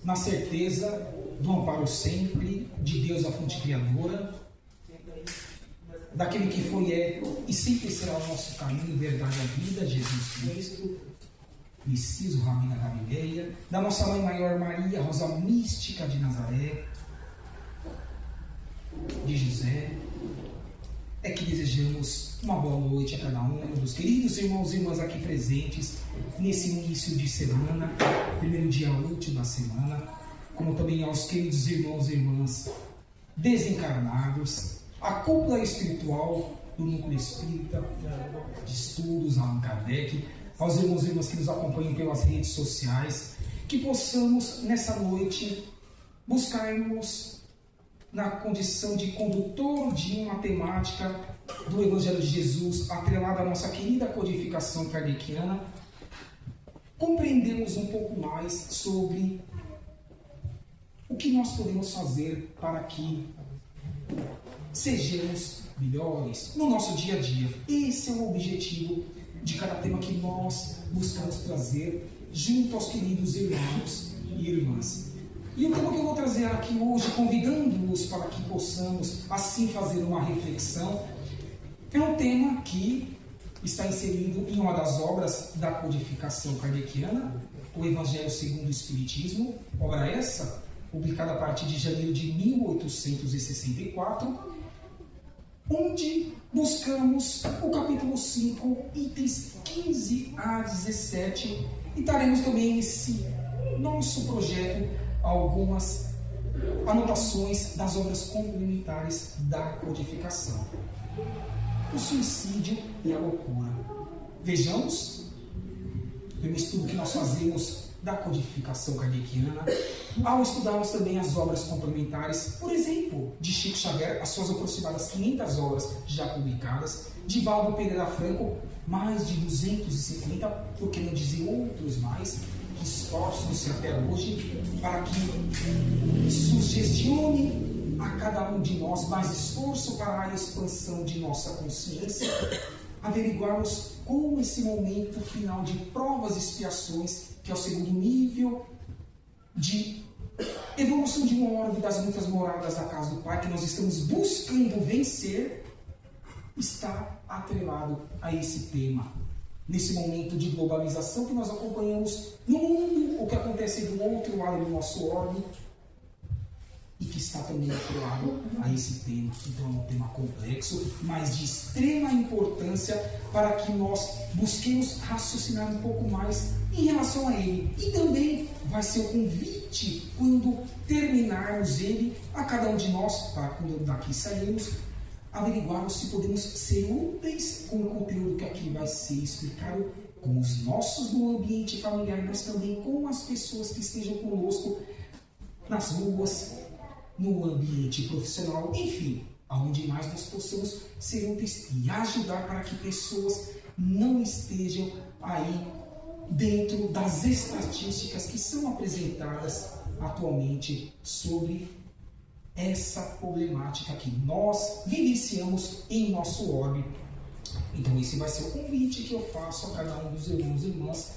na certeza do amparo sempre de Deus, a fonte criadora, daquele que foi, é e sempre será o nosso caminho, verdade e vida, Jesus Cristo, Messias, o Rabi da Galileia, da nossa Mãe Maior Maria, Rosa Mística de Nazaré, de José. É que desejamos uma boa noite a cada um dos queridos irmãos e irmãs aqui presentes nesse início de semana, primeiro dia útil da semana, como também aos queridos irmãos e irmãs desencarnados, a cúpula espiritual do Núcleo Espírita de Estudos, Allan Kardec, aos irmãos e irmãs que nos acompanham pelas redes sociais, que possamos nessa noite buscarmos na condição de condutor de uma temática do Evangelho de Jesus, atrelada à nossa querida codificação kardeciana, compreendemos um pouco mais sobre o que nós podemos fazer para que sejamos melhores no nosso dia a dia. Esse é o objetivo de cada tema que nós buscamos trazer junto aos queridos irmãos e irmãs. E o tema que eu vou trazer aqui hoje, convidando-os para que possamos assim fazer uma reflexão, é um tema que está inserido em uma das obras da codificação kardeciana, o Evangelho segundo o Espiritismo, obra essa publicada a partir de janeiro de 1864, onde buscamos o capítulo 5, itens 15 a 17, e daremos também nesse nosso projeto algumas anotações das obras complementares da codificação. O suicídio e a loucura. Vejamos, pelo estudo que nós fazemos da codificação kardeciana, ao estudarmos também as obras complementares, por exemplo, de Chico Xavier, as suas aproximadas 500 obras já publicadas, de Valdo Pereira Franco, mais de 250, por que não dizer outros mais, que esforçam-se até hoje para que sugestione a cada um de nós mais esforço para a expansão de nossa consciência, averiguarmos como esse momento final de provas e expiações, que é o segundo nível de evolução de uma ordem das muitas moradas da casa do Pai, que nós estamos buscando vencer, está atrelado a esse tema. Nesse momento de globalização que nós acompanhamos no mundo, o que acontece do outro lado do nosso orbe, e que está também atrelado a esse tema. Então é um tema complexo, mas de extrema importância para que nós busquemos raciocinar um pouco mais em relação a ele. E também vai ser o convite, quando terminarmos ele, a cada um de nós, para quando daqui sairmos, averiguarmos se podemos ser úteis com o conteúdo que aqui vai ser explicado com os nossos no ambiente familiar, mas também com as pessoas que estejam conosco nas ruas, no ambiente profissional, enfim, aonde mais nós possamos ser úteis e ajudar para que pessoas não estejam aí dentro das estatísticas que são apresentadas atualmente sobre essa problemática que nós vivenciamos em nosso orbe. Então esse vai ser o convite que eu faço a cada um dos irmãos e irmãs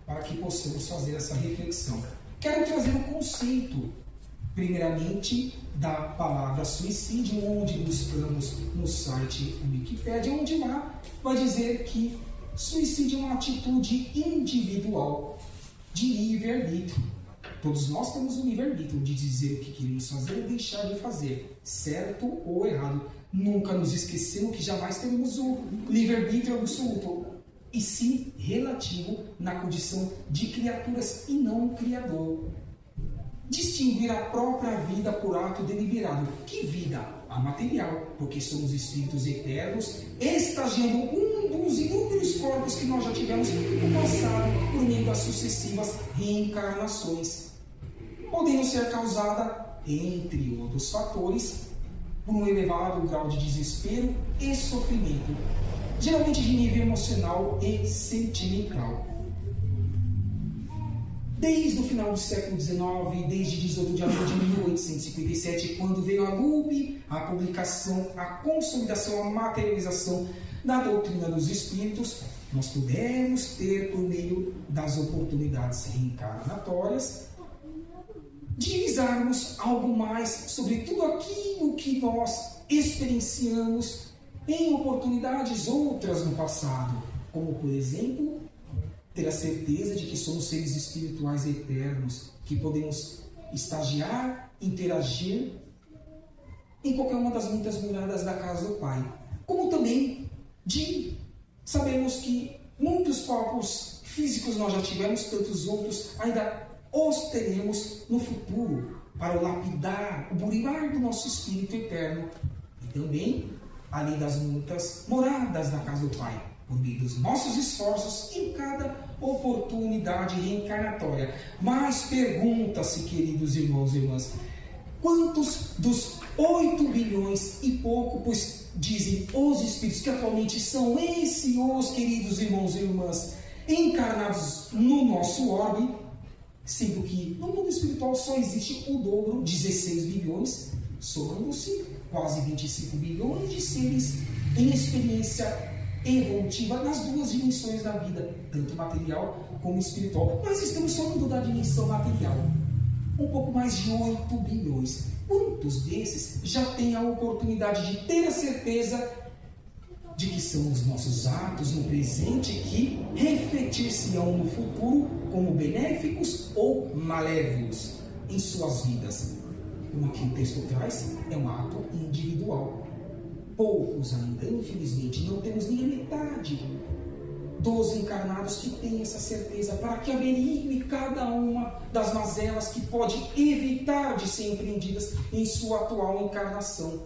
para que possamos fazer essa reflexão. Quero trazer um conceito, primeiramente, da palavra suicídio, onde buscamos no site Wikipedia, onde lá vai dizer que suicídio é uma atitude individual de livre-arbítrio. Todos nós temos o livre-arbítrio de dizer o que queremos fazer ou deixar de fazer, certo ou errado. Nunca nos esquecemos que jamais teremos o livre-arbítrio absoluto, e sim relativo na condição de criaturas e não criador. Distinguir a própria vida por ato deliberado. Que vida? A material, porque somos espíritos eternos, estagiando um dos inúmeros corpos que nós já tivemos no passado por meio das sucessivas reencarnações. Podendo ser causada, entre outros fatores, por um elevado grau de desespero e sofrimento, geralmente de nível emocional e sentimental. Desde o final do século XIX, desde 18 de abril de 1857, quando veio a LUB, a publicação, a consolidação, a materialização da doutrina dos espíritos, nós pudemos ter, por meio das oportunidades reencarnatórias, divisarmos algo mais sobre tudo aquilo que nós experienciamos em oportunidades outras no passado, como, por exemplo, ter a certeza de que somos seres espirituais eternos, que podemos estagiar, interagir em qualquer uma das muitas moradas da casa do Pai. Como também de sabermos que muitos corpos físicos nós já tivemos, tantos outros ainda os teremos no futuro, para o lapidar, o burilar do nosso espírito eterno. E também, além das muitas moradas da casa do Pai, por meio dos nossos esforços em cada oportunidade reencarnatória. Mas pergunta-se, queridos irmãos e irmãs, quantos dos 8 bilhões e pouco, pois dizem os espíritos que atualmente são esses, os queridos irmãos e irmãs, encarnados no nosso orbe, sendo que no mundo espiritual só existe o dobro, 16 bilhões, somando-se quase 25 bilhões de seres em experiência evolutiva nas duas dimensões da vida, tanto material como espiritual. Mas estamos falando da dimensão material. Um pouco mais de 8 bilhões. Quantos desses já têm a oportunidade de ter a certeza de que são os nossos atos no presente que refletir-se-ão no futuro como benéficos ou malévolos em suas vidas? Como aqui o texto traz, é um ato individual. Poucos ainda, infelizmente, não temos nem a metade dos encarnados que têm essa certeza, para que averigue cada uma das mazelas que pode evitar de ser empreendidas em sua atual encarnação.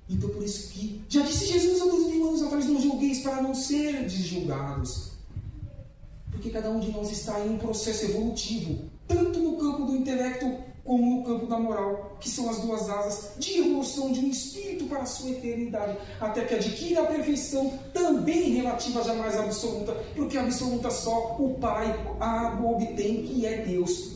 Então, por isso que já disse Jesus há 2000 anos atrás: não julgueis para não serdes julgados. Porque cada um de nós está em um processo evolutivo, tanto no campo do intelecto como no campo da moral, que são as duas asas de evolução de um espírito para a sua eternidade, até que adquira a perfeição, também relativa jamais absoluta, porque a absoluta só o Pai a obtém, que é Deus.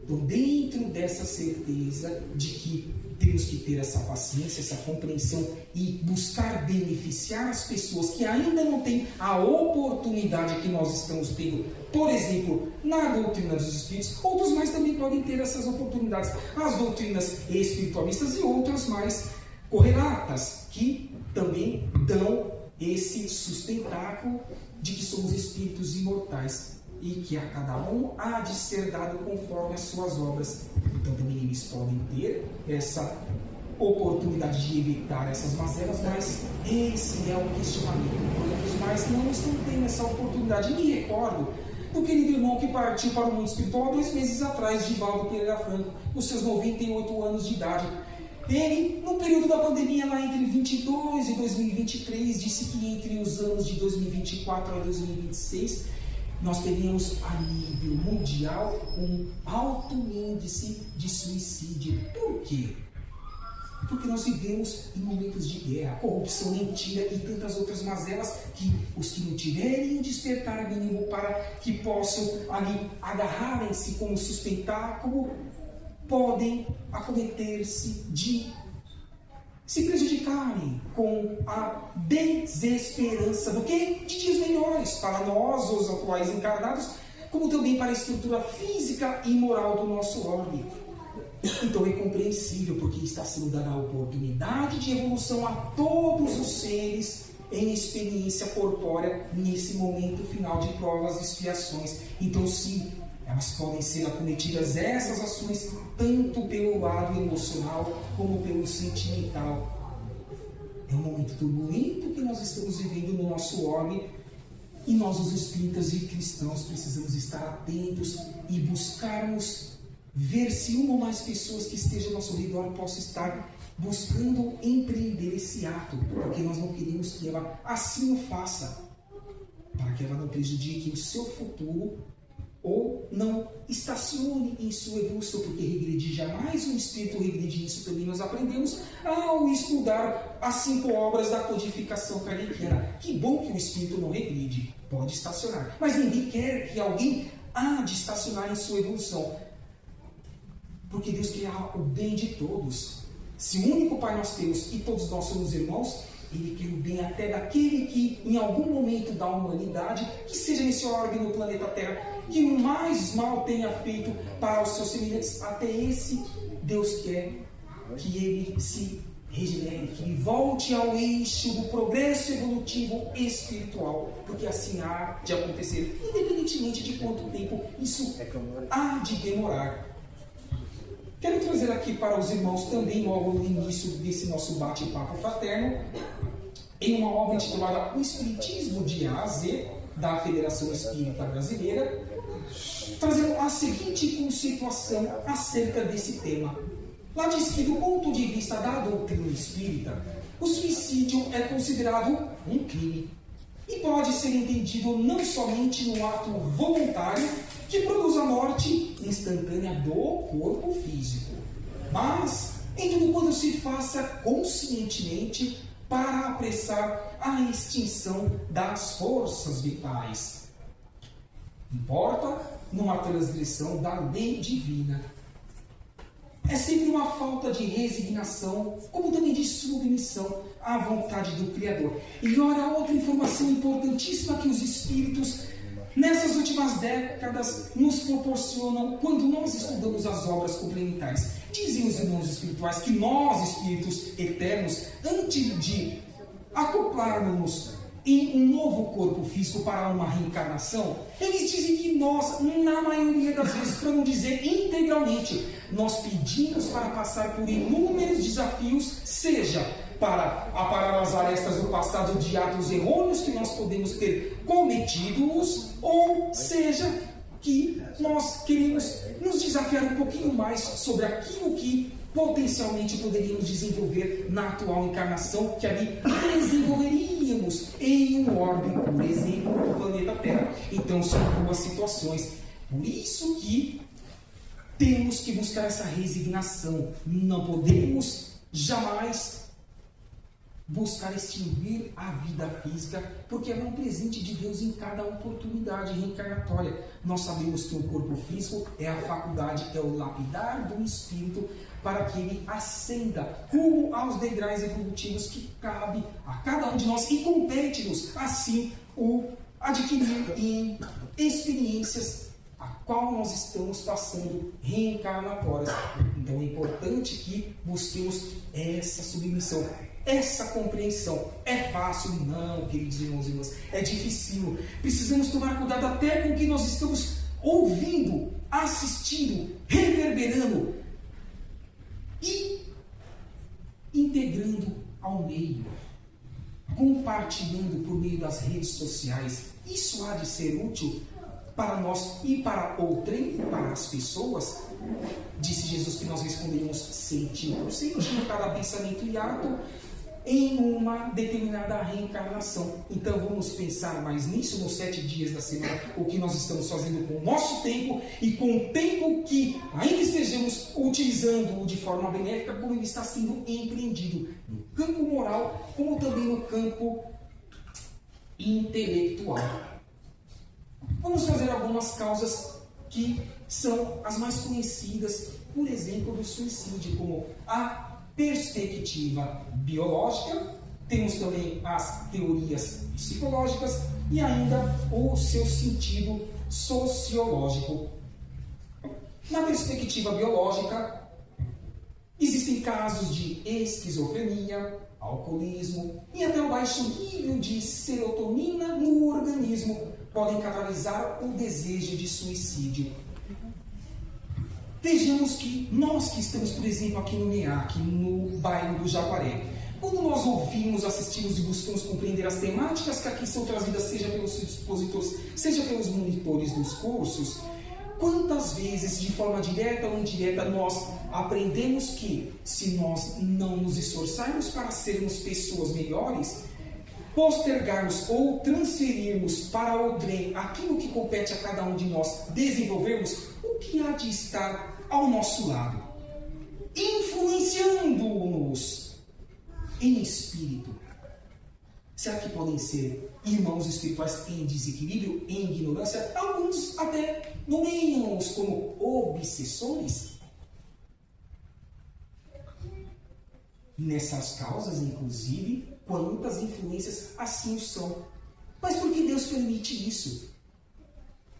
Então, dentro dessa certeza de que temos que ter essa paciência, essa compreensão e buscar beneficiar as pessoas que ainda não têm a oportunidade que nós estamos tendo, por exemplo, na doutrina dos Espíritos, outros mais também podem ter essas oportunidades, as doutrinas espiritualistas e outras mais correlatas, que também dão esse sustentáculo de que somos espíritos imortais e que a cada um há de ser dado conforme as suas obras. Então também eles podem ter essa oportunidade de evitar essas mazelas, mas esse é o questionamento. Quantos mais não estão tendo essa oportunidade? Me recordo do querido irmão que partiu para o mundo espiritual há 2 meses atrás, Divaldo Pereira Franco, com seus 98 anos de idade. Ele, no período da pandemia, lá entre 2022 e 2023, disse que entre os anos de 2024 a 2026, nós teríamos a nível mundial um alto índice de suicídio. Por quê? Porque nós vivemos em momentos de guerra, corrupção, mentira e tantas outras mazelas que os que não tiverem o despertar mínimo para que possam ali agarrarem-se como sustentáculo, podem acometer-se de se prejudicarem com a desesperança do que? De dias melhores para nós, os atuais encarnados, como também para a estrutura física e moral do nosso orbe. Então é compreensível, porque está sendo dada a oportunidade de evolução a todos os seres em experiência corpórea nesse momento final de provas e expiações. Então sim, elas podem ser acometidas, essas ações, tanto pelo lado emocional como pelo sentimental. É um momento turbulento que nós estamos vivendo no nosso orbe, e nós, os espíritas e cristãos, precisamos estar atentos e buscarmos ver se uma ou mais pessoas que estejam ao nosso redor possam estar buscando empreender esse ato, porque nós não queremos que ela assim o faça, para que ela não prejudique o seu futuro ou não estacione em sua evolução, porque regredir jamais o espírito regride. Isso também nós aprendemos ao estudar as 5 obras da codificação kardeciana. Que bom que o espírito não regride, pode estacionar, mas ninguém quer que alguém há de estacionar em sua evolução, porque Deus quer o bem de todos. Se o único Pai nós temos e todos nós somos irmãos, Ele quer o bem até daquele que, em algum momento da humanidade, que seja nesse orbe no planeta Terra, que o mais mal tenha feito para os seus semelhantes, até esse Deus quer que ele se regenere, que ele volte ao eixo do progresso evolutivo espiritual, porque assim há de acontecer, independentemente de quanto tempo isso há de demorar. Quero trazer aqui para os irmãos também, logo no início desse nosso bate-papo fraterno, em uma obra intitulada O Espiritismo de A a Z, da Federação Espírita Brasileira, trazendo a seguinte conceituação acerca desse tema. Lá diz que, do ponto de vista da doutrina espírita, o suicídio é considerado um crime e pode ser entendido não somente no ato voluntário que produz a morte instantânea do corpo físico, mas em tudo quanto se faça conscientemente para apressar a extinção das forças vitais. Importa numa transgressão da lei divina. É sempre uma falta de resignação, como também de submissão à vontade do Criador. E ora, outra informação importantíssima que os Espíritos, nessas últimas décadas, nos proporcionam quando nós estudamos as obras complementares. Dizem os irmãos espirituais que nós, espíritos eternos, antes de acoplarmos em um novo corpo físico para uma reencarnação, eles dizem que nós, na maioria das vezes, para não dizer integralmente, nós pedimos para passar por inúmeros desafios, seja para aparar as arestas do passado de atos errôneos que nós podemos ter cometidos, ou seja, que nós queremos nos desafiar um pouquinho mais sobre aquilo que potencialmente poderíamos desenvolver na atual encarnação, que ali desenvolveríamos em um órgão, por exemplo, do planeta Terra. Então são duas situações. Por isso que temos que buscar essa resignação. Não podemos jamais buscar extinguir a vida física, porque é um presente de Deus em cada oportunidade reencarnatória. Nós sabemos que o corpo físico é a faculdade, é o lapidar do espírito, para que ele ascenda rumo aos degraus evolutivos que cabe a cada um de nós e compete-nos, assim, o adquirir em experiências a qual nós estamos passando reencarnatórias. Então é importante que busquemos essa submissão, essa compreensão. É fácil? Não, queridos irmãos e irmãs, é difícil. Precisamos tomar cuidado até com o que nós estamos ouvindo, assistindo, reverberando e integrando ao meio, compartilhando por meio das redes sociais. Isso há de ser útil para nós e para outrem, para as pessoas. Disse Jesus que nós responderíamos 100% cada pensamento e ato em uma determinada reencarnação. Então vamos pensar mais nisso nos 7 dias da semana, o que nós estamos fazendo com o nosso tempo e com o tempo que ainda estejamos utilizando de forma benéfica, como ele está sendo empreendido no campo moral, como também no campo intelectual. Vamos fazer algumas causas que são as mais conhecidas, por exemplo, do suicídio, como a perspectiva biológica, temos também as teorias psicológicas e ainda o seu sentido sociológico. Na perspectiva biológica, existem casos de esquizofrenia, alcoolismo e até o baixo nível de serotonina no organismo podem catalisar o desejo de suicídio. Vejamos que nós que estamos, por exemplo, aqui no NEAC, no bairro do Jaguaré, quando nós ouvimos, assistimos e buscamos compreender as temáticas que aqui são trazidas, seja pelos expositores, seja pelos monitores dos cursos, quantas vezes, de forma direta ou indireta, nós aprendemos que, se nós não nos esforçarmos para sermos pessoas melhores, postergarmos ou transferirmos para outrem aquilo que compete a cada um de nós desenvolvermos, o que há de estar ao nosso lado, influenciando-nos em espírito. Será que podem ser irmãos espirituais em desequilíbrio, em ignorância? Alguns até nomeiam-os como obsessores. Nessas causas, inclusive, quantas influências assim o são. Mas por que Deus permite isso?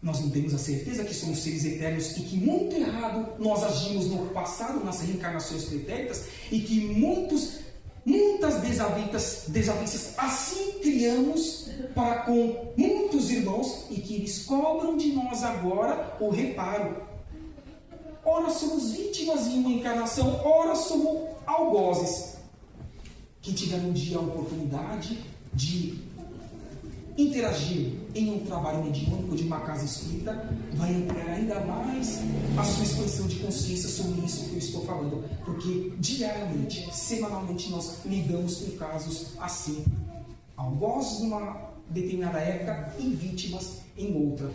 Nós não temos a certeza que somos seres eternos e que muito errado nós agimos no passado, nas reencarnações pretéritas, e que muitas desavenças assim criamos para com muitos irmãos e que eles cobram de nós agora o reparo. Ora somos vítimas em uma encarnação, ora somos algozes. Quem tiver um dia a oportunidade de interagir em um trabalho mediúnico de uma casa espírita, vai ampliar ainda mais a sua expansão de consciência sobre isso que eu estou falando, porque diariamente, semanalmente, nós lidamos com casos assim, algozes numa determinada época e vítimas em outra.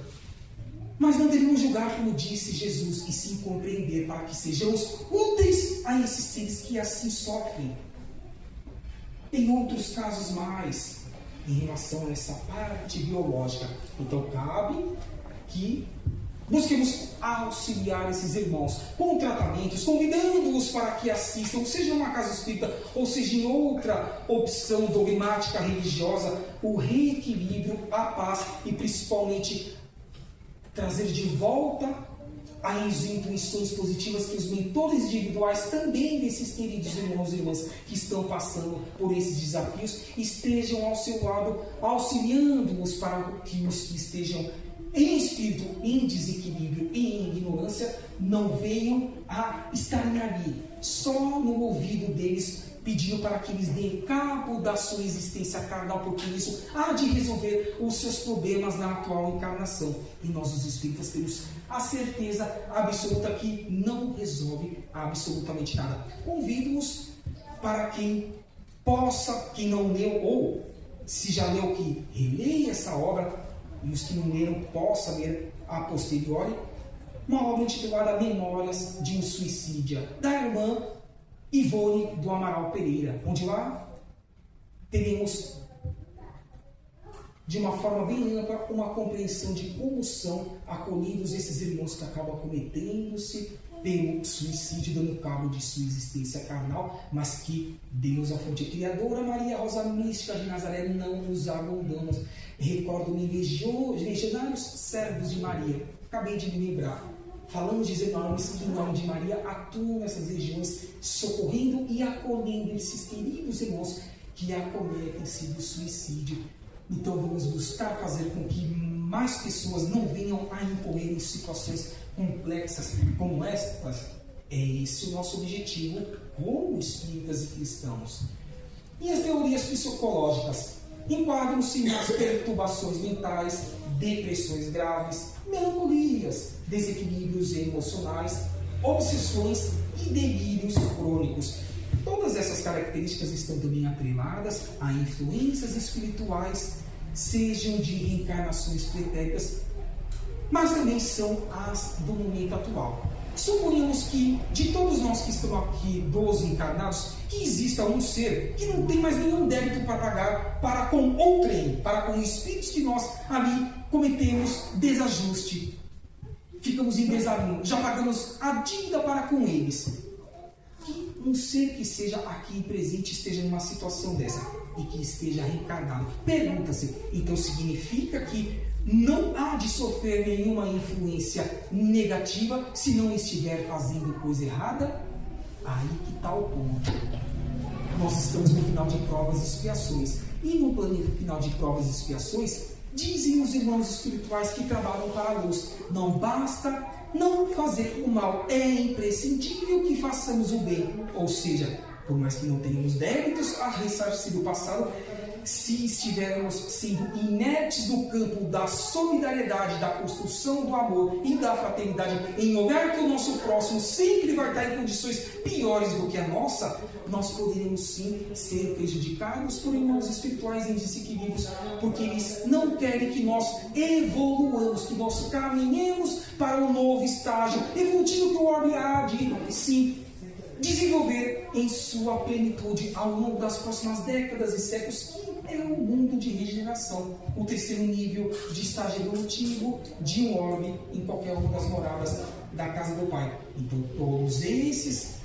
Mas não devemos julgar, como disse Jesus, e sim compreender para que sejamos úteis a esses seres que assim sofrem. Tem outros casos mais em relação a essa parte biológica. Então cabe que busquemos auxiliar esses irmãos com tratamentos, convidando-os para que assistam, seja numa casa espírita ou seja em outra opção dogmática religiosa, o reequilíbrio, a paz e principalmente trazer de volta as intuições positivas que os mentores individuais também desses queridos irmãos e irmãs que estão passando por esses desafios estejam ao seu lado, auxiliando-os para que os que estejam em espírito, em desequilíbrio e em ignorância, não venham a estarem ali, só no ouvido deles, pedindo para que eles deem cabo da sua existência carnal, porque isso há de resolver os seus problemas na atual encarnação. E nós, os espíritas, temos a certeza absoluta que não resolve absolutamente nada. Convido-os para quem possa, quem não leu, ou se já leu, que releia essa obra, e os que não leram possa ler a posteriori, uma obra intitulada Memórias de um Suicídio, da irmã Ivone do Amaral Pereira, onde lá teremos, de uma forma bem ampla, uma compreensão de como são acolhidos esses irmãos que acabam cometendo-se pelo suicídio, dando cabo de sua existência carnal, mas que Deus, a fonte criadora, Maria Rosa Mística de Nazaré, não nos abandona. Recordo-me legionários servos de Maria, acabei de me lembrar. Falamos de enormes que, em nome de Maria, atuam nessas regiões, socorrendo e acolhendo esses queridos irmãos que acometem-se do suicídio. Então vamos buscar fazer com que mais pessoas não venham a incorrer em situações complexas como estas. É esse o nosso objetivo como espíritas e cristãos. E as teorias psicológicas enquadram-se nas perturbações mentais, depressões graves, melancolias, desequilíbrios emocionais, obsessões e delírios crônicos. Todas essas características estão também atreladas a influências espirituais, sejam de reencarnações pretéritas, mas também são as do momento atual. Suponhamos que, de todos nós que estamos aqui, 12 encarnados, que exista um ser que não tem mais nenhum débito para pagar para com outrem, para com espíritos que nós ali cometemos desajuste, ficamos em desalinho, já pagamos a dívida para com eles. Que um ser que seja aqui presente esteja numa situação dessa e que esteja reencarnado. Pergunta-se, então significa que não há de sofrer nenhuma influência negativa se não estiver fazendo coisa errada? Aí que está o ponto. Nós estamos no final de provas e expiações. E no final de provas e expiações, dizem os irmãos espirituais que trabalham para a luz: não basta não fazer o mal, é imprescindível que façamos o bem. Ou seja, por mais que não tenhamos débitos a ressarcir do passado, se estivermos sendo inertes no campo da solidariedade, da construção do amor e da fraternidade, em lugar que o nosso próximo sempre vai estar em condições piores do que a nossa, nós poderemos sim ser prejudicados por irmãos espirituais em desequilíbrios, porque eles não querem que nós evoluamos, que nós caminhemos para um novo estágio evolutivo que o orbe há de sim desenvolver em sua plenitude ao longo das próximas décadas e séculos, que é um mundo de regeneração, o terceiro nível de estágio evolutivo de um orbe em qualquer uma das moradas da casa do Pai. Então, todos esses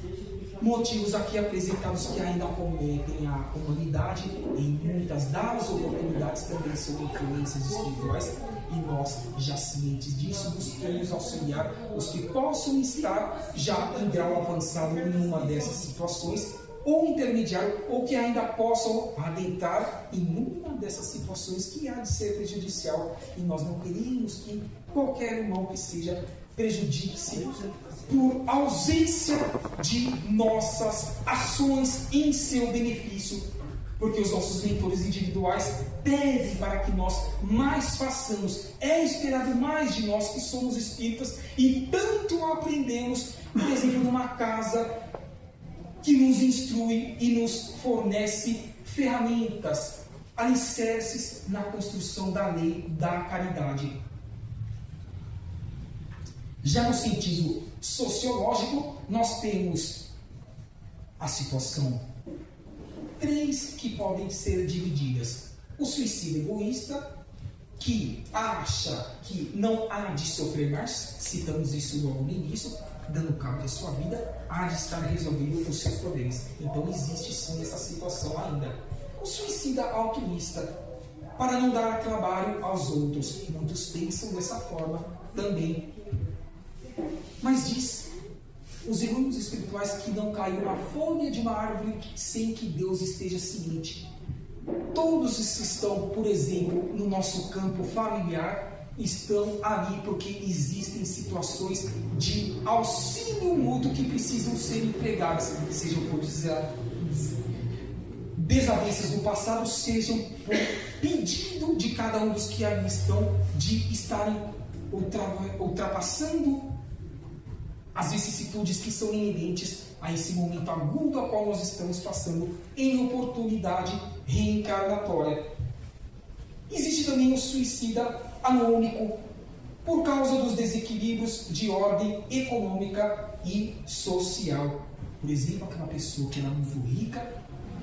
motivos aqui apresentados que ainda acometem a humanidade, em muitas das oportunidades também são influências espirituais, e nós, já cientes disso, buscamos auxiliar os que possam estar já em grau avançado em uma dessas situações, ou intermediário, ou que ainda possam adentrar em uma dessas situações que há de ser prejudicial, e nós não queremos que qualquer irmão que seja prejudique-se por ausência de nossas ações em seu benefício, porque os nossos mentores individuais pedem para que nós mais façamos. É esperado mais de nós que somos espíritas e tanto aprendemos, por exemplo, numa casa que nos instrui e nos fornece ferramentas, alicerces na construção da lei da caridade. Já no sentido sociológico, nós temos a situação 3 que podem ser divididas. O suicida egoísta, que acha que não há de sofrer mais, citamos isso logo no início, dando cabo da sua vida, há de estar resolvendo os seus problemas. Então existe sim essa situação ainda. O suicida altruísta, para não dar trabalho aos outros. Muitos pensam dessa forma também. Mas diz os irmãos espirituais que não caiu uma folha de uma árvore sem que Deus esteja ciente. Todos os que estão, por exemplo, no nosso campo familiar, estão ali porque existem situações de auxílio mútuo que precisam ser empregadas, sejam por desavenças do passado, sejam por pedido de cada um dos que ali estão de estarem ultrapassando as vicissitudes que são inerentes a esse momento agudo a qual nós estamos passando em oportunidade reencarnatória. Existe também o suicida anônico, por causa dos desequilíbrios de ordem econômica e social. Por exemplo, aquela pessoa que era muito rica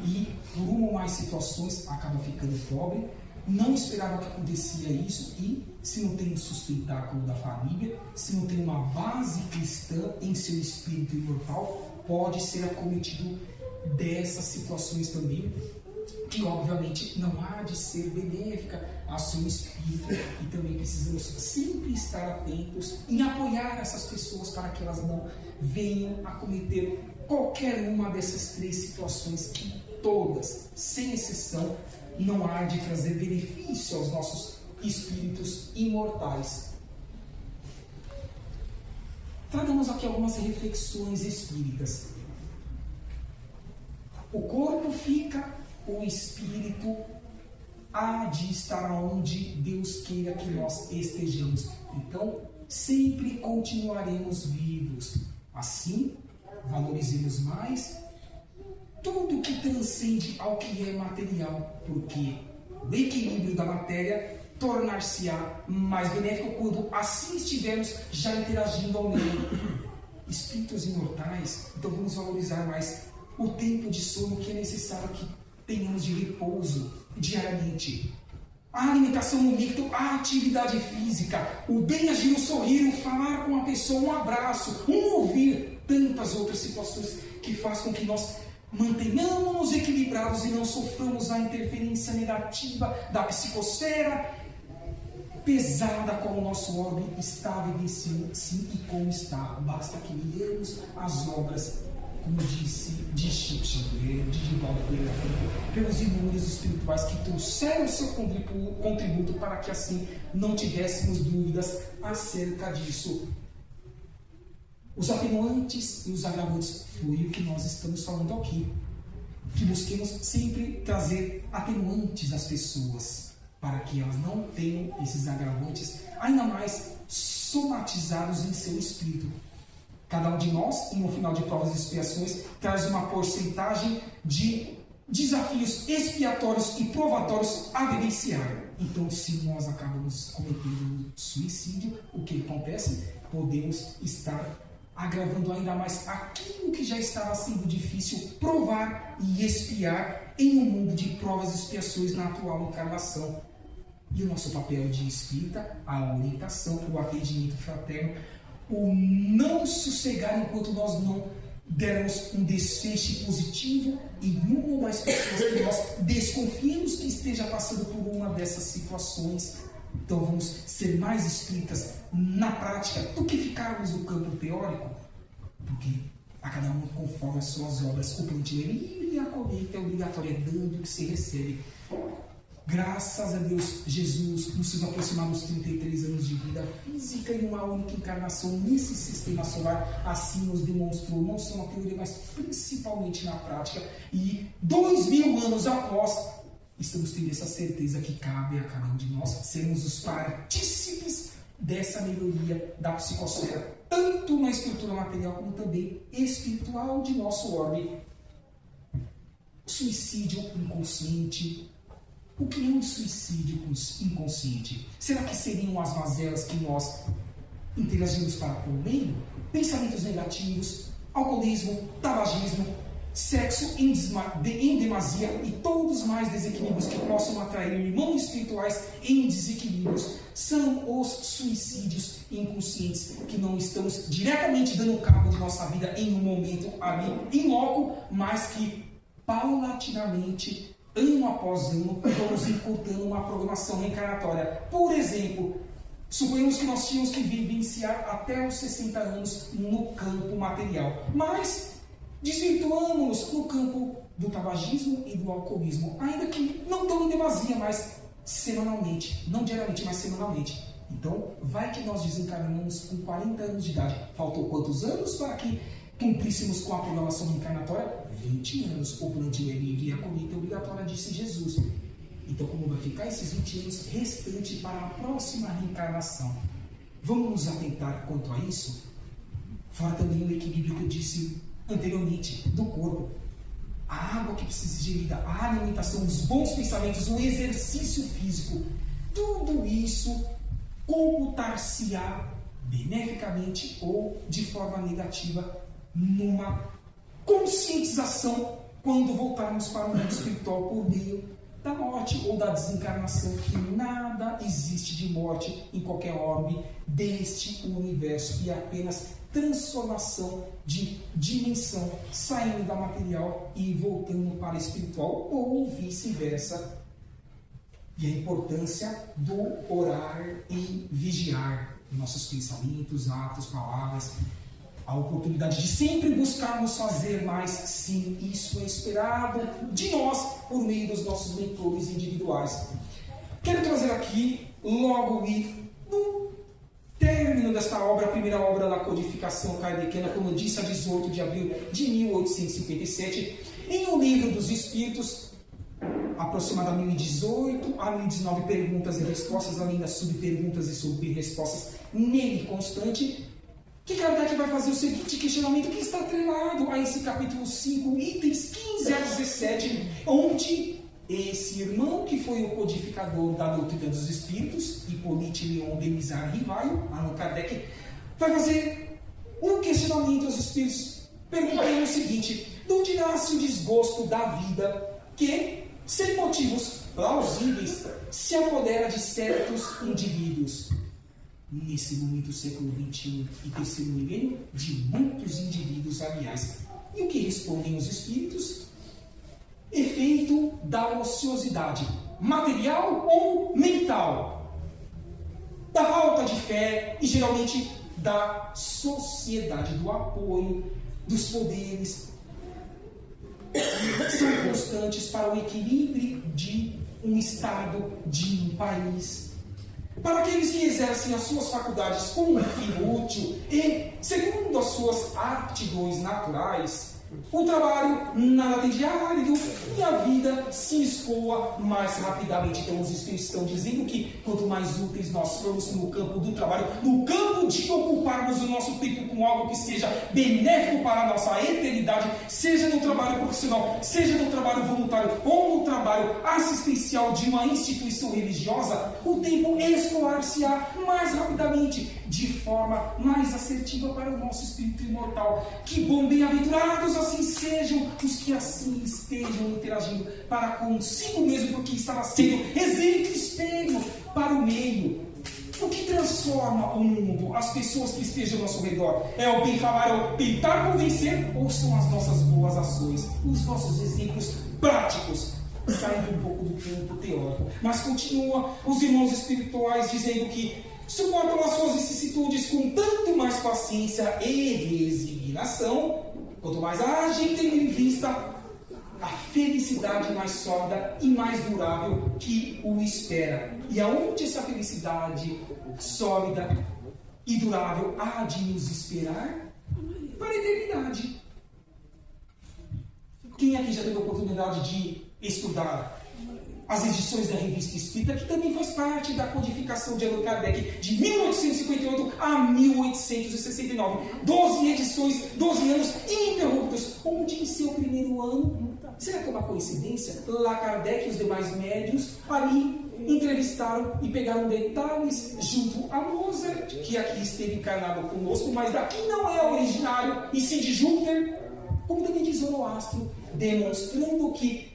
e, por uma ou mais situações, acaba ficando pobre, não esperava que acontecia isso e, se não tem um sustentáculo da família, se não tem uma base cristã em seu espírito imortal, pode ser acometido dessas situações também, que obviamente não há de ser benéfica ao seu espírito, e também precisamos sempre estar atentos em apoiar essas pessoas para que elas não venham a cometer qualquer uma dessas 3 situações que todas, sem exceção, não há de trazer benefício aos nossos espíritos imortais. Tragamos aqui algumas reflexões espíritas. O corpo fica, o espírito há de estar onde Deus queira que nós estejamos. Então, sempre continuaremos vivos. Assim, valorizemos mais tudo que transcende ao que é material, porque o equilíbrio da matéria tornar-se-á mais benéfico quando assim estivermos já interagindo ao meio. Espíritos imortais, então vamos valorizar mais o tempo de sono que é necessário que tenhamos de repouso diariamente. A alimentação no líquido, a atividade física, o bem agir, o sorrir, o falar com a pessoa, um abraço, um ouvir, tantas outras situações que fazem com que nós mantenhamos-nos equilibrados e não soframos a interferência negativa da psicosfera pesada como o nosso orbe está vivenciando, sim, e como está. Basta que lemos as obras, como disse de Chico Xavier, de Divaldo Pereira, pelos irmãos espirituais que trouxeram seu contributo para que assim não tivéssemos dúvidas acerca disso. Os atenuantes e os agravantes foi o que nós estamos falando aqui. Que busquemos sempre trazer atenuantes às pessoas, para que elas não tenham esses agravantes ainda mais somatizados em seu espírito. Cada um de nós, no final de provas e expiações, traz uma porcentagem de desafios expiatórios e provatórios a vivenciar. Então, se nós acabamos cometendo suicídio, o que acontece? Podemos estar agravando ainda mais aquilo que já estava sendo difícil provar e expiar em um mundo de provas e expiações na atual encarnação. E o nosso papel de espírita, a orientação, o atendimento fraterno, o não sossegar enquanto nós não dermos um desfecho positivo em uma ou mais pessoas que nós desconfiemos que esteja passando por uma dessas situações Então vamos ser mais espíritas na prática do que ficarmos no campo teórico, porque a cada um conforme as suas obras, o plantio é livre e a colheita é obrigatória, dando o que se recebe. Graças a Deus, Jesus nos aproximar dos 33 anos de vida física e uma única encarnação nesse sistema solar, assim nos demonstrou, não só na teoria, mas principalmente na prática. E 2000 anos após, estamos tendo essa certeza que cabe a cada um de nós sermos os partícipes dessa melhoria da psicosfera, tanto na estrutura material como também espiritual de nosso orbe. Suicídio inconsciente. O que é um suicídio inconsciente? Será que seriam as mazelas que nós interagimos para com o meio? Pensamentos negativos, alcoolismo, tabagismo, sexo em demasia e todos mais desequilíbrios que possam atrair irmãos espirituais em desequilíbrios são os suicídios inconscientes, que não estamos diretamente dando cabo de nossa vida em um momento ali, em loco, mas que paulatinamente, ano após ano, vamos encurtando uma programação reencarnatória. Por exemplo, suponhamos que nós tínhamos que vivenciar até os 60 anos no campo material, mas desvirtuamos no campo do tabagismo e do alcoolismo, ainda que não tão em demasia, mas semanalmente, não diariamente, mas semanalmente. Então, vai que nós desencarnamos com 40 anos de idade. Faltou quantos anos para que cumpríssemos com a programação reencarnatória? 20 anos. O plantio é livre e a colheita é obrigatória, disse Jesus. Então, como vai ficar esses 20 anos restante para a próxima reencarnação? Vamos nos atentar quanto a isso? Fora também o equilíbrio que eu disse anteriormente, do corpo. A água que precisa ser gerida, a alimentação, os bons pensamentos, o exercício físico, tudo isso computar-se-á beneficamente ou de forma negativa numa conscientização quando voltarmos para o mundo espiritual por meio da morte ou da desencarnação, que nada existe de morte em qualquer orbe deste universo, e apenas transformação de dimensão, saindo da material e voltando para a espiritual, ou vice-versa. E a importância do orar e vigiar nossos pensamentos, atos, palavras, a oportunidade de sempre buscarmos fazer mais. Sim, isso é esperado de nós por meio dos nossos mentores individuais. Quero trazer aqui, logo e no término desta obra, a primeira obra da codificação kardeciana, como eu disse, a 18 de abril de 1857, em O Livro dos Espíritos, aproximadamente 18 a 1019 perguntas e respostas, além das subperguntas e subrespostas nele constante, que Kardec vai fazer o seguinte questionamento, que está atrelado a esse capítulo 5, itens 15 a 17, onde esse irmão, que foi o codificador da doutrina dos Espíritos, Hippolyte Léon Denisard Rivaio, Allan Kardec, vai fazer um questionamento aos Espíritos, perguntando o seguinte: de onde nasce o desgosto da vida que, sem motivos plausíveis, se apodera de certos indivíduos? Nesse momento, século XXI e terceiro milênio, de muitos indivíduos, aliás. E o que respondem os Espíritos? Efeito da ociosidade, material ou mental, da falta de fé e, geralmente, da sociedade, do apoio dos poderes, são constantes para o equilíbrio de um Estado, de um país. Para aqueles que exercem as suas faculdades como um fim útil e segundo as suas aptidões naturais, o trabalho nada tem de árido e a vida se escoa mais rapidamente. Então, os Espíritos estão dizendo que quanto mais úteis nós formos no campo do trabalho, no campo de ocuparmos o nosso tempo com algo que seja benéfico para a nossa eternidade, seja no trabalho profissional, seja no trabalho voluntário ou no trabalho assistencial de uma instituição religiosa, o tempo escoar-se-á mais rapidamente, de forma mais assertiva para o nosso espírito imortal. Que bom, bem-aventurados assim sejam os que assim estejam interagindo para consigo mesmo, porque estará sendo exemplo espelho para o meio. O que transforma o mundo, as pessoas que estejam ao nosso redor? É o bem falar, é o tentar convencer, ou são as nossas boas ações, os nossos exemplos práticos? saindo um pouco do campo teórico. Mas continua os irmãos espirituais dizendo que suportam as suas vicissitudes com tanto mais paciência e resignação, quanto mais agem, tendo em vista a felicidade mais sólida e mais durável que o espera. E aonde essa felicidade sólida e durável há de nos esperar? Para a eternidade. Quem aqui já teve a oportunidade de estudar as edições da Revista Espírita, que também faz parte da codificação de Allan Kardec, de 1858 a 1869. 12 edições, 12 anos ininterruptos. Onde em seu primeiro ano, será que é uma coincidência? Allan Kardec e os demais médiuns ali entrevistaram e pegaram detalhes junto a Mozart, que aqui esteve encarnado conosco, mas daqui não é originário, e sim de Júpiter, como também de Zoroastro, demonstrando que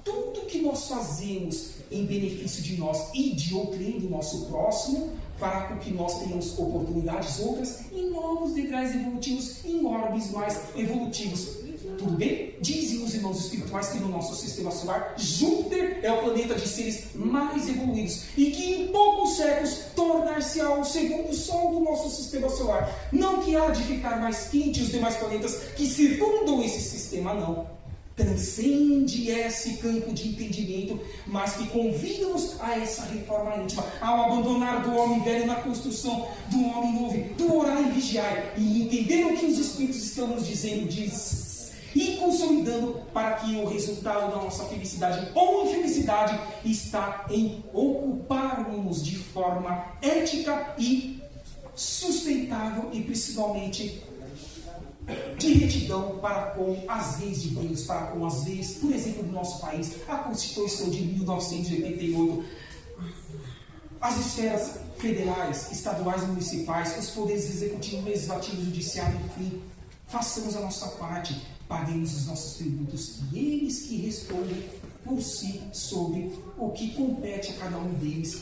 tudo que nós fazemos em benefício de nós e de outrem do nosso próximo, fará com que nós tenhamos oportunidades outras em novos degraus evolutivos, em orbes mais evolutivos. Tudo bem? Dizem os irmãos espirituais que no nosso sistema solar, Júpiter é o planeta de seres mais evoluídos e que em poucos séculos tornar-se-á o segundo sol do nosso sistema solar. Não que há de ficar mais quente os demais planetas que circundam esse sistema, não. Transcende esse campo de entendimento, mas que convida-nos a essa reforma íntima, ao abandonar do homem velho na construção do homem novo, do orar e vigiar, e entender o que os Espíritos estão nos dizendo, e consolidando para que o resultado da nossa felicidade ou infelicidade está em ocuparmos de forma ética e sustentável e principalmente de retidão para com as leis de Deus, para com as leis, por exemplo, do nosso país, a Constituição de 1988, as esferas federais, estaduais e municipais, os poderes executivo, legislativo, judiciário, enfim, façamos a nossa parte, paguemos os nossos tributos e eles que respondem por si sobre o que compete a cada um deles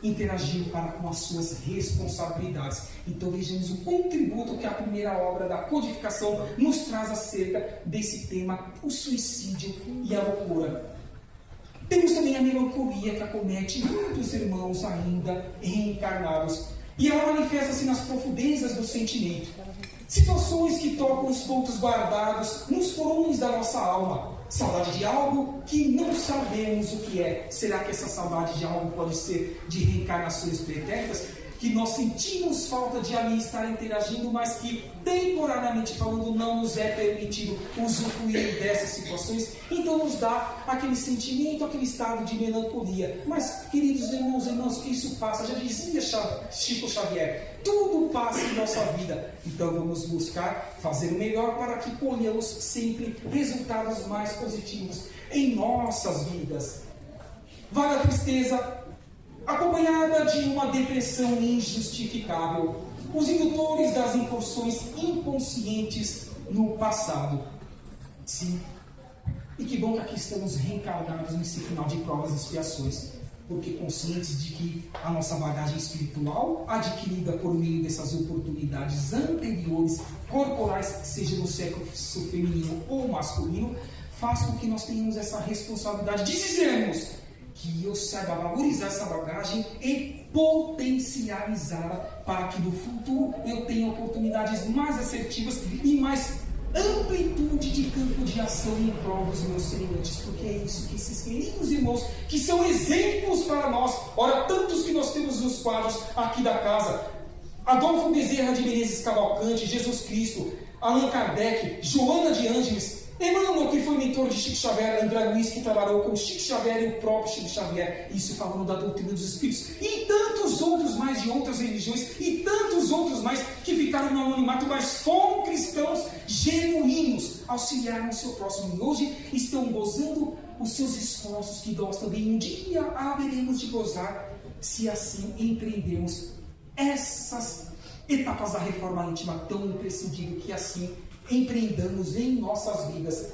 interagir para com as suas responsabilidades. Então vejamos o contributo que a primeira obra da codificação nos traz acerca desse tema, o suicídio e a loucura. Temos também a melancolia que acomete muitos irmãos ainda reencarnados, e ela manifesta-se nas profundezas do sentimento. Situações que tocam os pontos guardados nos porões da nossa alma. Saudade de algo que não sabemos o que é. Será que essa saudade de algo pode ser de reencarnações pretéritas? Que nós sentimos falta de ali estar interagindo, mas que temporariamente falando não nos é permitido usufruir dessas situações, então nos dá aquele sentimento, aquele estado de melancolia. Mas, queridos irmãos e irmãs, que isso passa, já dizia Chico Xavier, tudo passa em nossa vida. Então vamos buscar fazer o melhor para que colhamos sempre resultados mais positivos em nossas vidas. Vai a tristeza acompanhada de uma depressão injustificável, os indutores das incursões inconscientes no passado. Sim, e que bom que aqui estamos reencarnados nesse final de provas e expiações, porque conscientes de que a nossa bagagem espiritual, adquirida por meio dessas oportunidades anteriores, corporais, seja no sexo feminino ou masculino, faz com que nós tenhamos essa responsabilidade de dizermos que eu saiba valorizar essa bagagem e potencializá-la para que no futuro eu tenha oportunidades mais assertivas e mais amplitude de campo de ação em prol dos meus semelhantes, porque é isso que esses queridos irmãos, que são exemplos para nós, ora, tantos que nós temos nos quadros aqui da casa, Adolfo Bezerra de Menezes Cavalcante, Jesus Cristo, Allan Kardec, Joana de Ângeles, Emmanuel, que foi mentor de Chico Xavier, André Luiz, que trabalhou com Chico Xavier e o próprio Chico Xavier, isso falando da doutrina dos Espíritos, e tantos outros mais de outras religiões, e tantos outros mais que ficaram no anonimato, mas foram cristãos genuínos, auxiliaram o seu próximo, e hoje estão gozando os seus esforços, que nós também um dia haveremos de gozar, se assim empreendermos essas etapas da reforma íntima tão imprescindível, que assim empreendamos em nossas vidas.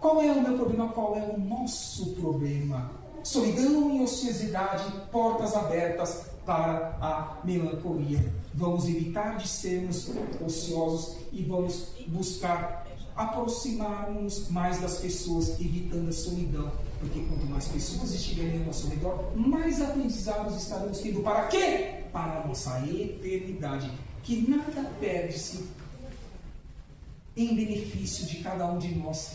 Qual é o meu problema? Qual é o nosso problema? Solidão e ociosidade, portas abertas para a melancolia. Vamos evitar de sermos ociosos e vamos buscar aproximarmos mais das pessoas, evitando a solidão. Porque quanto mais pessoas estiverem ao nosso redor, mais aprendizados estaremos tendo. Para quê? Para a nossa eternidade. Que nada perde-se em benefício de cada um de nós,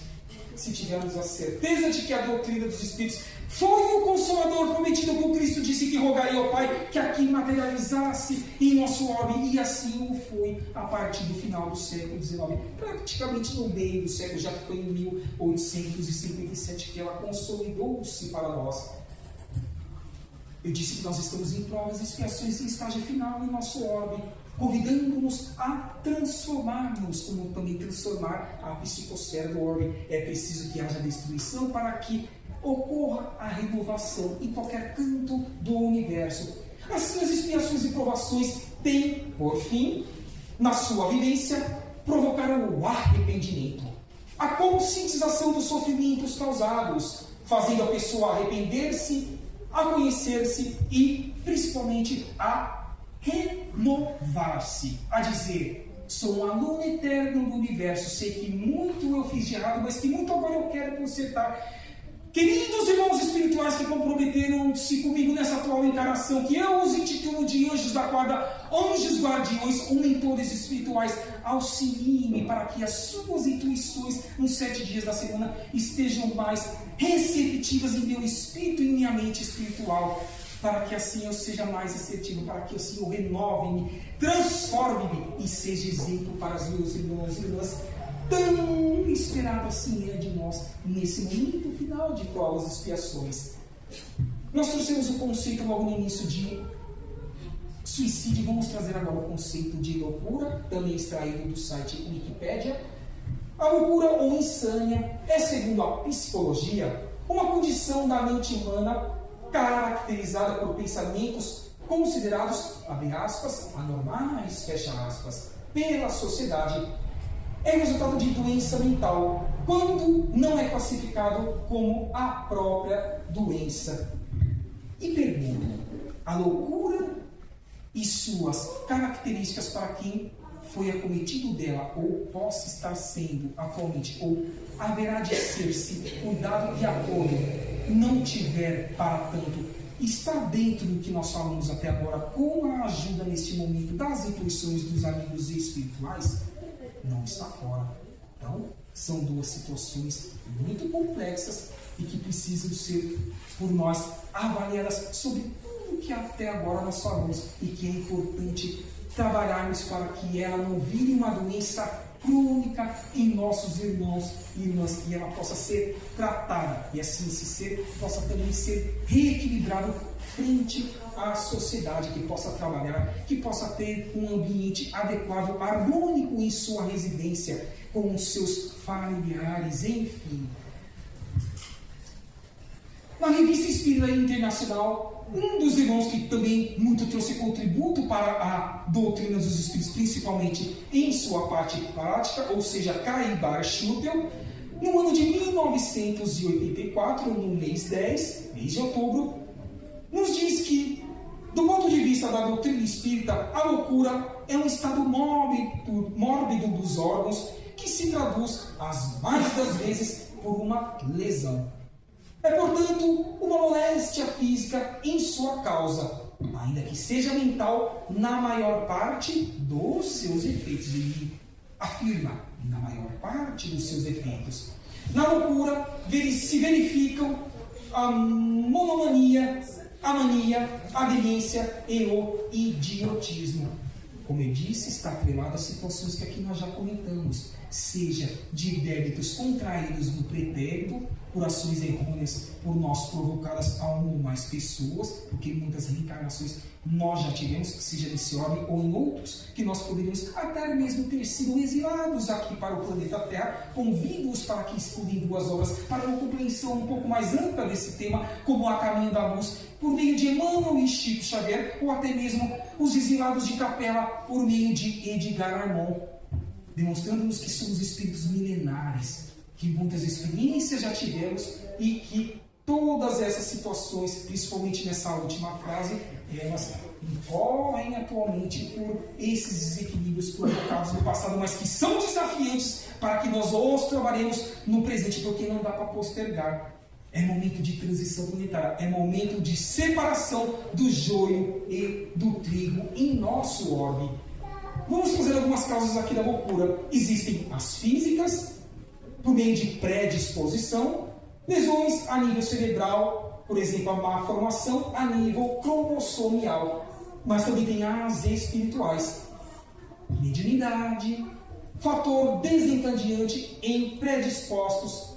se tivermos a certeza de que a doutrina dos Espíritos foi o Consolador prometido por Cristo, disse que rogaria ao Pai que aqui materializasse em nosso orbe, e assim o foi a partir do final do século XIX, praticamente no meio do século, já que foi em 1857 que ela consolidou-se para nós. Eu disse que nós estamos em provas e expiações em estágio final em nosso orbe, convidando-nos a transformarmos, como também transformar a psicosfera do orbe. É preciso que haja destruição para que ocorra a renovação em qualquer canto do universo. Assim, as expiações e provações têm, por fim, na sua vivência, provocar o arrependimento, a conscientização dos sofrimentos causados, fazendo a pessoa arrepender-se, a conhecer-se e, principalmente, a renovar-se, a dizer: sou um aluno eterno do universo, sei que muito eu fiz de errado, mas que muito agora eu quero consertar. Queridos irmãos espirituais que comprometeram-se comigo nessa atual encarnação, que eu os intitulo de anjos da guarda, anjos guardiões ou mentores espirituais, auxiliem-me para que as suas intuições nos 7 dias da semana estejam mais receptivas em meu espírito e em minha mente espiritual, para que assim eu seja mais assertivo, para que assim eu renove-me, transforme-me e seja exemplo para os meus irmãos e irmãs. Tão esperado assim é de nós nesse momento final de provas e expiações. Nós trouxemos o conceito logo no início de suicídio. Vamos trazer agora o conceito de loucura, também extraído do site Wikipédia. A loucura ou insânia é, segundo a psicologia, uma condição da mente humana caracterizada por pensamentos considerados, abre aspas, anormais, fecha aspas, pela sociedade. É resultado de doença mental, quando não é classificado como a própria doença. E pergunto: a loucura e suas características para quem foi acometido dela ou possa estar sendo atualmente, ou haverá de ser, se cuidado e apoio não tiver para tanto, está dentro do que nós falamos até agora, com a ajuda neste momento das intuições dos amigos espirituais? Não está fora. Então, são duas situações muito complexas e que precisam ser, por nós, avaliadas sobre tudo que até agora nós falamos, e que é importante trabalharmos para que ela não vire uma doença crônica em nossos irmãos e irmãs, que ela possa ser tratada e assim esse ser possa também ser reequilibrado frente à sociedade, que possa trabalhar, que possa ter um ambiente adequado, harmônico em sua residência, com os seus familiares, enfim. Na Revista Espírita Internacional, um dos irmãos que também muito trouxe contributo para a doutrina dos Espíritos, principalmente em sua parte prática, ou seja, Kai Bar Schutel, no ano de 1984, no mês 10, mês de outubro, nos diz que, do ponto de vista da doutrina espírita, a loucura é um estado mórbido dos órgãos que se traduz, as mais das vezes, por uma lesão. É, portanto, uma moléstia física em sua causa, ainda que seja mental, na maior parte dos seus efeitos. Ele afirma, na maior parte dos seus efeitos. Na loucura se verificam a monomania, a mania, a demência e o idiotismo. Como eu disse, está atrelado a situações que aqui nós já comentamos, seja de débitos contraídos no pretérito, por ações errôneas por nós provocadas a uma ou mais pessoas, porque muitas reencarnações nós já tivemos, seja nesse orbe ou em outros, que nós poderíamos até mesmo ter sido exilados aqui para o planeta Terra. Convido-os para que estudem 2 obras para uma compreensão um pouco mais ampla desse tema, como A Caminho da Luz, por meio de Emmanuel e Chico Xavier, ou até mesmo Os Exilados de Capela, por meio de Edgar Armand, demonstrando-nos que somos espíritos milenares, que muitas experiências já tivemos e que todas essas situações, principalmente nessa última frase, elas incorrem atualmente por esses desequilíbrios provocados no passado, mas que são desafiantes para que nós os trabalhemos no presente, porque não dá para postergar. É momento de transição planetária, é momento de separação do joio e do trigo em nosso orbe. Vamos fazer algumas causas aqui da loucura. Existem as físicas, por meio de predisposição, lesões a nível cerebral, por exemplo, a má formação a nível cromossomial, mas também tem as espirituais, mediunidade, fator desencadeante em predispostos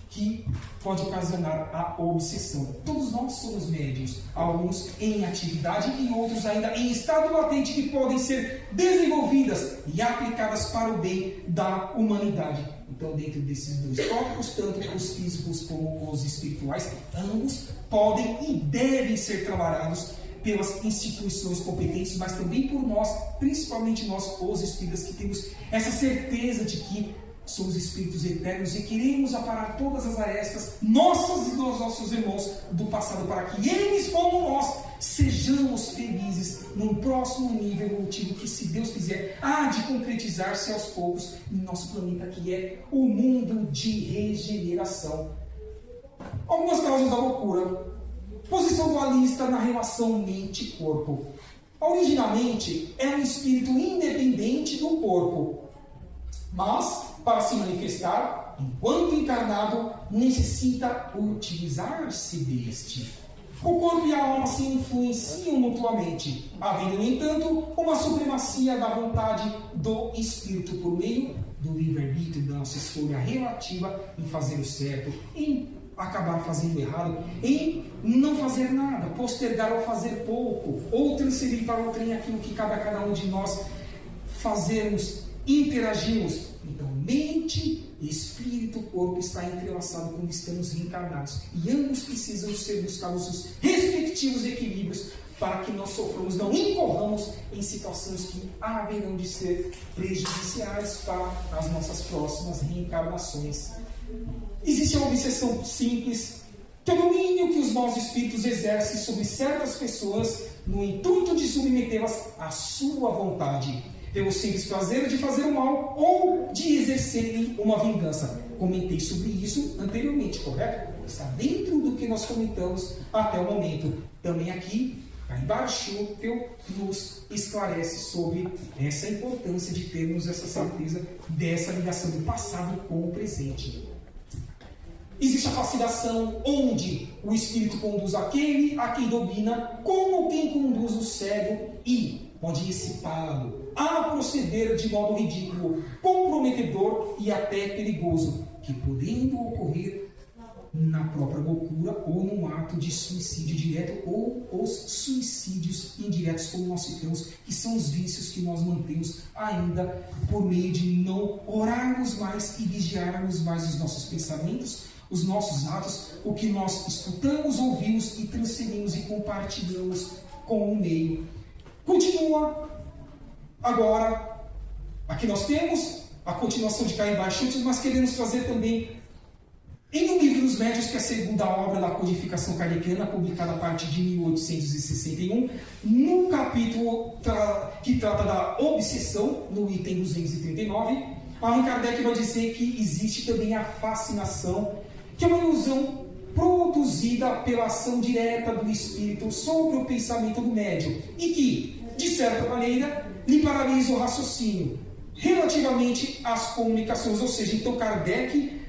que pode ocasionar a obsessão. Todos nós somos médiuns, alguns em atividade e outros ainda em estado latente, que podem ser desenvolvidas e aplicadas para o bem da humanidade. Então, dentro desses dois tópicos, tanto os físicos como os espirituais, ambos podem e devem ser trabalhados pelas instituições competentes, mas também por nós, principalmente nós, os espíritas, que temos essa certeza de que somos espíritos eternos e queremos aparar todas as arestas nossas e dos nossos irmãos do passado, para que eles, como nós, sejamos felizes num próximo nível evolutivo que, se Deus quiser, há de concretizar-se aos poucos no nosso planeta, que é o mundo de regeneração. Algumas causas da loucura. Posição dualista na relação mente-corpo. Originalmente, é um espírito independente do corpo, mas, para se manifestar, enquanto encarnado, necessita utilizar-se deste. O corpo e a alma se influenciam mutuamente, havendo, no entanto, uma supremacia da vontade do espírito por meio do livre-arbítrio, da nossa escolha relativa em fazer o certo, em acabar fazendo o errado, em não fazer nada, postergar ou fazer pouco, ou transferir para outrem aquilo que cabe a cada um de nós fazermos, interagirmos. Então, mente, espírito, corpo está entrelaçado quando estamos reencarnados. E ambos precisam ser buscados os respectivos equilíbrios para que nós soframos, não incorramos em situações que haverão de ser prejudiciais para as nossas próximas reencarnações. Existe uma obsessão simples, que é o domínio que os maus espíritos exercem sobre certas pessoas no intuito de submetê-las à sua vontade, pelo simples prazer de fazer o mal ou de exercerem uma vingança. Comentei sobre isso anteriormente, correto? Está dentro do que nós comentamos até o momento. Também aqui, embaixo, eu nos esclarece sobre essa importância de termos essa certeza dessa ligação do passado com o presente. Existe a fascinação, onde o espírito conduz aquele a quem domina, como quem conduz o cego, e pode excitá-lo a proceder de modo ridículo, comprometedor e até perigoso, que podendo ocorrer na própria loucura ou num ato de suicídio direto, ou os suicídios indiretos, como nós citamos, que são os vícios que nós mantemos ainda por meio de não orarmos mais e vigiarmos mais os nossos pensamentos, os nossos atos, o que nós escutamos, ouvimos e transferimos e compartilhamos com o meio. Continua agora, aqui nós temos a continuação de Caim Baixutes, mas queremos trazer também em O Livro dos Médiuns, que é a segunda obra da codificação kardeciana, publicada a partir de 1861, no capítulo que trata da obsessão, no item 239, Allan Kardec vai dizer que existe também a fascinação, que é uma ilusão produzida pela ação direta do espírito sobre o pensamento do médium, e que, de certa maneira, lhe paralisa o raciocínio relativamente às comunicações. Ou seja, então Kardec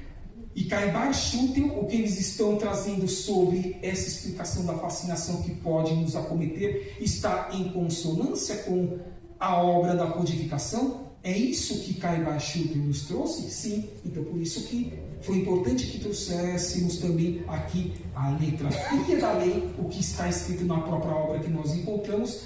e Caim Baixutes, o que eles estão trazendo sobre essa explicação da fascinação que pode nos acometer, está em consonância com a obra da codificação? É isso que Caim Baixutes nos trouxe? Sim. Então, por isso que foi importante que trouxéssemos também aqui a letra fria da lei, o que está escrito na própria obra que nós encontramos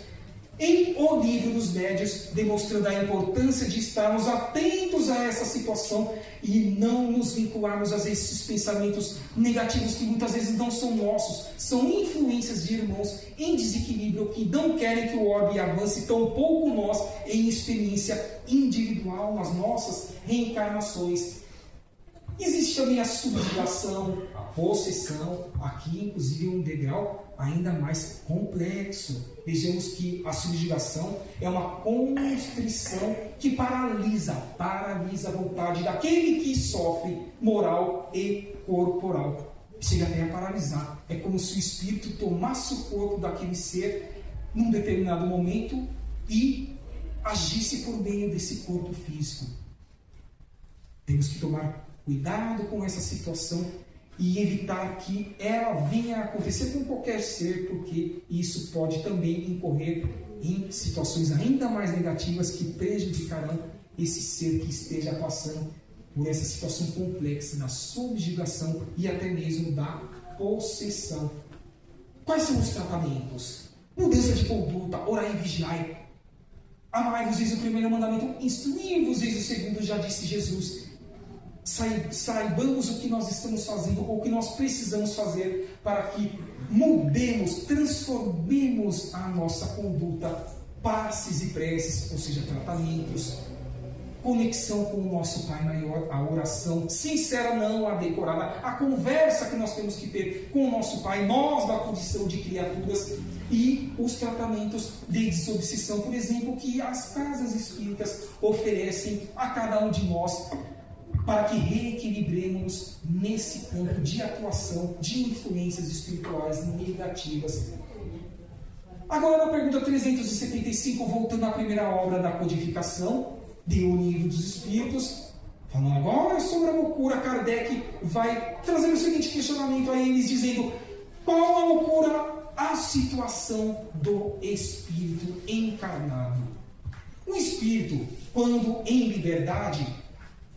em O Livro dos Médiuns, demonstrando a importância de estarmos atentos a essa situação e não nos vincularmos a esses pensamentos negativos que muitas vezes não são nossos, são influências de irmãos em desequilíbrio que não querem que o orbe avance, tampouco nós em experiência individual nas nossas reencarnações. Existe também a subjugação, a possessão, aqui inclusive um degrau ainda mais complexo. Vejamos que a subjugação é uma constrição que paralisa a vontade daquele que sofre moral e corporal. Chega até a paralisar. É como se o espírito tomasse o corpo daquele ser num determinado momento e agisse por meio desse corpo físico. Temos que tomar cuidado com essa situação e evitar que ela venha a acontecer com qualquer ser, porque isso pode também incorrer em situações ainda mais negativas que prejudicarão esse ser que esteja passando por essa situação complexa da subjugação e até mesmo da possessão. Quais são os tratamentos? Mudança de conduta, orai e vigiai. Amai-vos, diz o primeiro mandamento, instruí-vos, diz o segundo, já disse Jesus. Saibamos o que nós estamos fazendo, ou o que nós precisamos fazer para que mudemos, transformemos a nossa conduta, passes e preces, ou seja, tratamentos, conexão com o nosso Pai Maior, a oração sincera, não a decorada, a conversa que nós temos que ter com o nosso Pai, nós da condição de criaturas, e os tratamentos de desobsessão, por exemplo, que as casas espíritas oferecem a cada um de nós, para que reequilibremos nesse campo de atuação de influências espirituais negativas. Agora, na pergunta 375, voltando à primeira obra da codificação, de O Livro dos Espíritos, falando agora sobre a loucura, Kardec vai trazer o seguinte questionamento a eles, dizendo: qual a loucura? A situação do espírito encarnado. O espírito, quando em liberdade,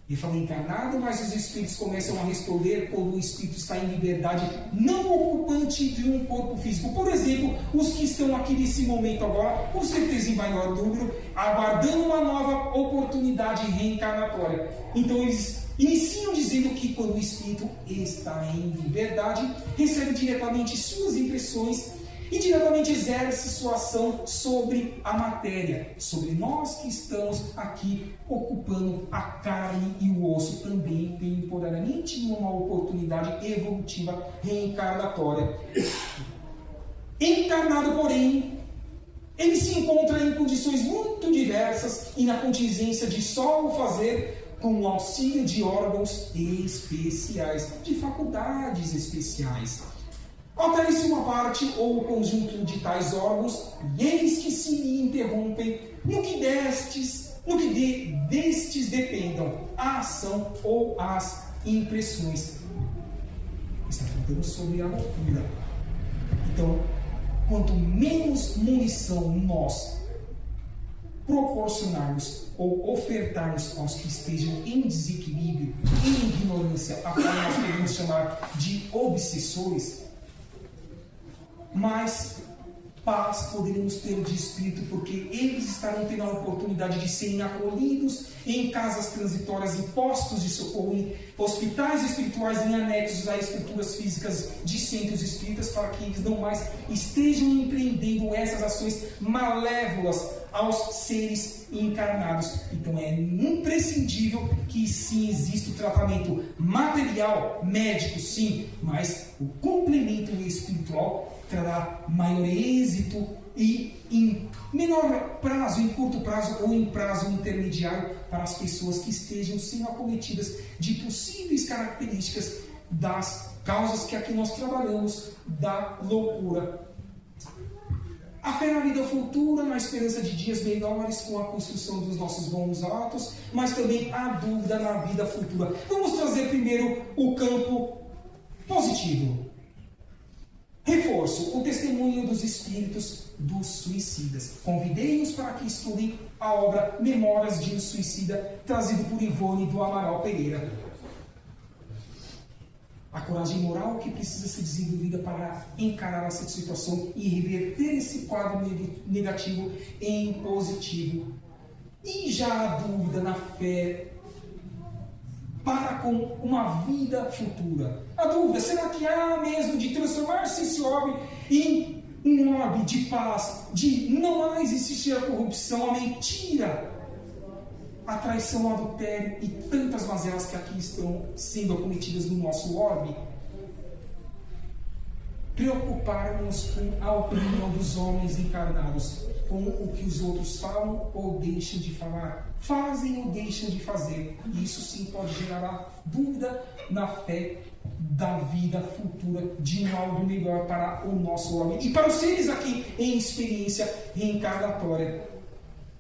ele fala encarnado, mas os espíritos começam a responder quando o espírito está em liberdade, não ocupante de um corpo físico. Por exemplo, os que estão aqui nesse momento agora, com certeza em maior número, aguardando uma nova oportunidade reencarnatória. Então eles iniciam dizendo que quando o espírito está em liberdade, recebe diretamente suas impressões e diretamente exerce sua ação sobre a matéria, sobre nós que estamos aqui ocupando a carne e o osso, também temporariamente numa oportunidade evolutiva reencarnatória. Encarnado, porém, ele se encontra em condições muito diversas e na contingência de só o fazer com o auxílio de órgãos especiais, de faculdades especiais. Altera-se uma parte ou o conjunto de tais órgãos, e eis que se lhe interrompem no que destes dependam a ação ou as impressões. Está tratando sobre a loucura. Então, quanto menos munição nós proporcionarmos ou ofertarmos aos que estejam em desequilíbrio, em ignorância, a qual nós podemos chamar de obsessores, mais paz poderemos ter de espírito, porque eles estarão tendo a oportunidade de serem acolhidos em casas transitórias, em postos de socorro, em hospitais espirituais, em anexos a estruturas físicas de centros espíritas, para que eles não mais estejam empreendendo essas ações malévolas aos seres encarnados. Então é imprescindível que sim exista o tratamento material, médico, sim, mas o complemento espiritual trará maior êxito e em menor prazo, em curto prazo ou em prazo intermediário, para as pessoas que estejam sendo acometidas de possíveis características das causas que aqui nós trabalhamos, da loucura. A fé na vida futura, na esperança de dias melhores com a construção dos nossos bons atos, mas também a dúvida na vida futura. Vamos trazer primeiro o campo positivo. Reforço o testemunho dos espíritos dos suicidas. Convidei-os para que estudem a obra Memórias de um Suicida, trazido por Ivone do Amaral Pereira. A coragem moral que precisa ser desenvolvida para encarar essa situação e reverter esse quadro negativo em positivo. E já a dúvida na fé para com uma vida futura. A dúvida, será que há mesmo de transformar-se esse orbe em um orbe de paz, de não mais existir a corrupção, a mentira? a traição, o adultério e tantas mazelas que aqui estão sendo acometidas no nosso orbe, preocuparmos com a opinião dos homens encarnados, com o que os outros falam ou deixam de falar, fazem ou deixam de fazer. E isso sim pode gerar a dúvida na fé da vida futura de algo melhor para o nosso homem e para os seres aqui em experiência reencarnatória.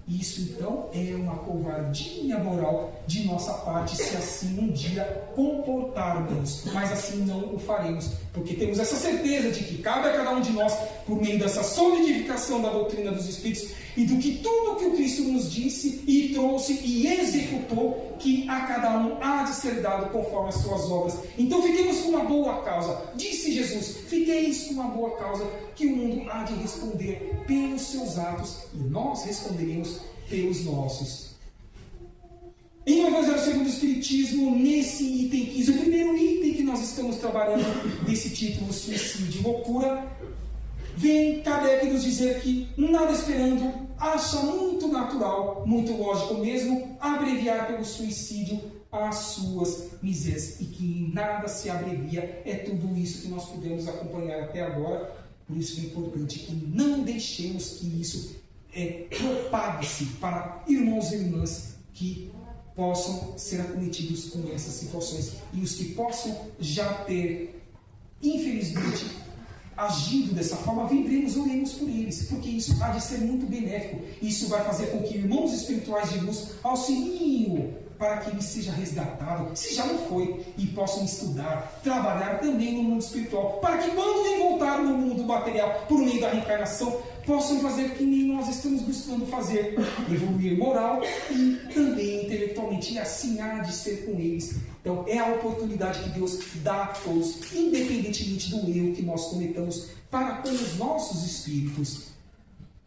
Isso então é uma covardia moral de nossa parte se assim um dia comportarmos, mas assim não o faremos, porque temos essa certeza de que cabe a cada um de nós, por meio dessa solidificação da doutrina dos Espíritos e do que tudo que o Cristo nos disse e trouxe e executou, que a cada um há de ser dado conforme as suas obras. Então fiquemos com uma boa causa, disse Jesus, fiqueis com uma boa causa, que o mundo há de responder pelos seus atos e nós responderemos pelos nossos. Em o Evangelho segundo o Espiritismo, nesse item 15, o primeiro item que nós estamos trabalhando desse título, Suicídio e Loucura, vem Kardec nos dizer que, nada esperando, acha muito natural, muito lógico mesmo, abreviar pelo suicídio as suas misérias, e que em nada se abrevia. É tudo isso que nós pudemos acompanhar até agora. Por isso é importante que não deixemos que isso propague-se para irmãos e irmãs que possam ser acometidos com essas situações, e os que possam já ter, infelizmente, agindo dessa forma, vendremos, oremos por eles, porque isso há de ser muito benéfico. Isso vai fazer com que irmãos espirituais de luz auxiliem para que ele seja resgatado, se já não foi, e possam estudar, trabalhar também no mundo espiritual, para que quando ele voltar no mundo material, por meio da reencarnação, possam fazer que nem nós estamos buscando fazer, evoluir moral e também intelectualmente, e assim há de ser com eles. Então é a oportunidade que Deus dá a todos, independentemente do erro que nós cometamos para com os nossos espíritos.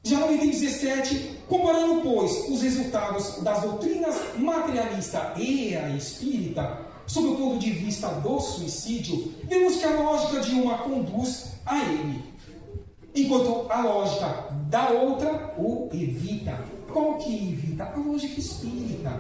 Já no item 17, comparando, pois, os resultados das doutrinas materialista e a espírita, sob o ponto de vista do suicídio, vemos que a lógica de uma conduz a ele, enquanto a lógica da outra o evita. Qual que evita? A lógica espírita.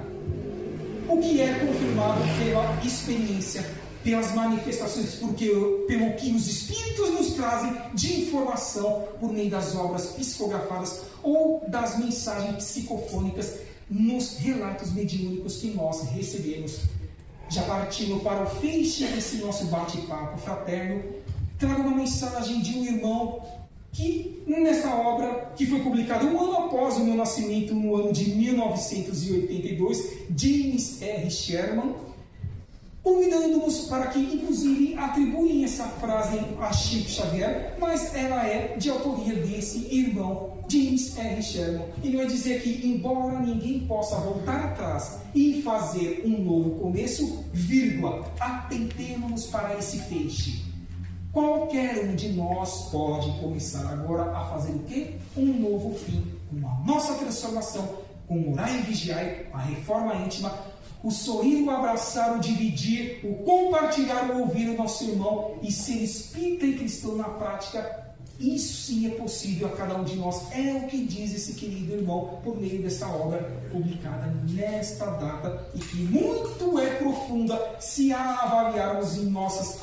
O que é confirmado pela experiência, pelas manifestações, pelo que os espíritos nos trazem de informação por meio das obras psicografadas ou das mensagens psicofônicas nos relatos mediúnicos que nós recebemos. Já partindo para o feixe desse nosso bate-papo fraterno, trago uma mensagem de um irmão que, nessa obra, que foi publicada um ano após o meu nascimento, no ano de 1982, James R. Sherman, convidando-nos para que, inclusive, atribuem essa frase a Chico Xavier, mas ela é de autoria desse irmão, James R. Sherman. Ele vai dizer que, embora ninguém possa voltar atrás e fazer um novo começo, vírgula, atentemos-nos para esse feixe. Qualquer um de nós pode começar agora a fazer o quê? Um novo fim, com a nossa transformação, com orar e vigiar, a reforma íntima, o sorrir, o abraçar, o dividir, o compartilhar, o ouvir o nosso irmão e ser espírita e cristão na prática. Isso sim é possível a cada um de nós. É o que diz esse querido irmão por meio dessa obra publicada nesta data e que muito é profunda se a avaliarmos em nossas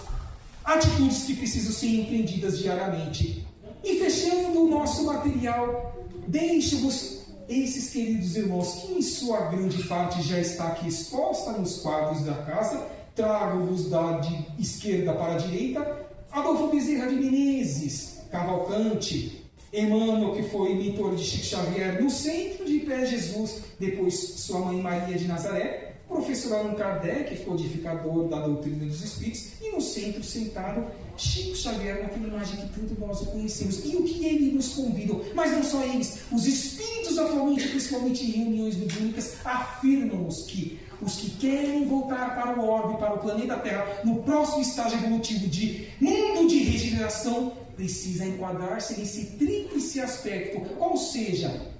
atitudes que precisam ser empreendidas diariamente. E fechando o nosso material, deixo-vos esses queridos irmãos, que em sua grande parte já está aqui exposta nos quadros da casa. Trago-vos da esquerda para a direita, Adolfo Bezerra de Menezes, Cavalcante, Emmanuel, que foi mentor de Chico Xavier, no centro de Pé Jesus, depois sua mãe Maria de Nazaré, professor Allan Kardec, codificador da doutrina dos Espíritos, e no centro, sentado, Chico Xavier, naquela imagem que tanto nós o conhecemos. E o que ele nos convida, mas não só eles, os espíritos atualmente, principalmente em reuniões mediúnicas, afirmam-nos que os que querem voltar para o orbe, para o planeta Terra, no próximo estágio evolutivo de mundo de regeneração, precisa enquadrar-se nesse tríplice aspecto, ou seja,